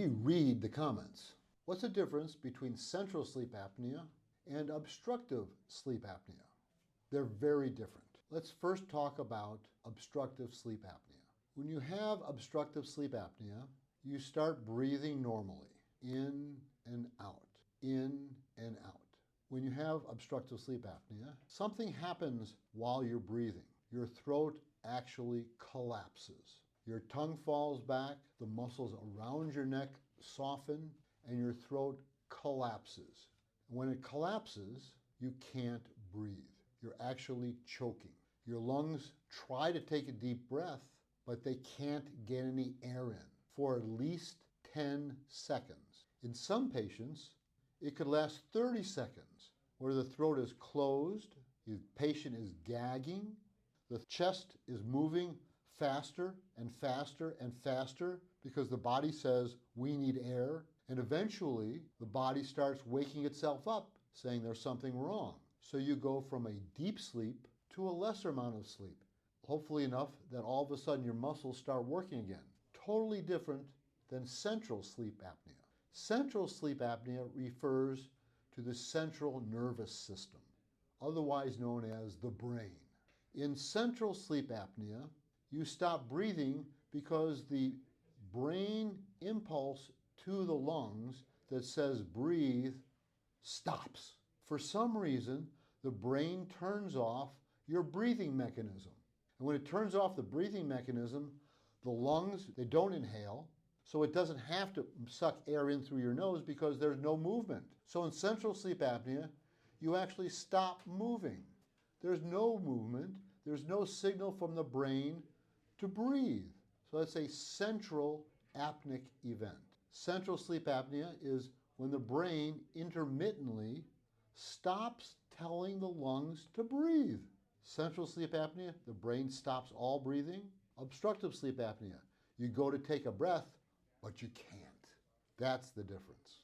we read the comments. What's the difference between central sleep apnea and obstructive sleep apnea? They're very different. Let's first talk about obstructive sleep apnea. When you have obstructive sleep apnea, you start breathing normally, in and out, in and out. When you have obstructive sleep apnea, something happens while you're breathing. Your throat actually collapses. Your tongue falls back, the muscles around your neck soften, and your throat collapses. When it collapses, you can't breathe. You're actually choking. Your lungs try to take a deep breath, but they can't get any air in for at least 10 seconds. In some patients, it could last 30 seconds, where the throat is closed, the patient is gagging, the chest is moving faster and faster and faster because the body says, we need air, and eventually the body starts waking itself up, saying there's something wrong. So you go from a deep sleep to a lesser amount of sleep, hopefully enough that all of a sudden your muscles start working again. Totally different than central sleep apnea. Central sleep apnea refers to the central nervous system, otherwise known as the brain. In central sleep apnea, you stop breathing because the brain impulse to the lungs that says breathe stops. For some reason, the brain turns off your breathing mechanism. And when it turns off the breathing mechanism, the lungs, they don't inhale, so it doesn't have to suck air in through your nose because there's no movement. So in central sleep apnea, you actually stop moving. There's no movement, there's no signal from the brain to breathe. So that's a central apneic event. Central sleep apnea is when the brain intermittently stops telling the lungs to breathe. Central sleep apnea, the brain stops all breathing. Obstructive sleep apnea, you go to take a breath, but you can't. That's the difference.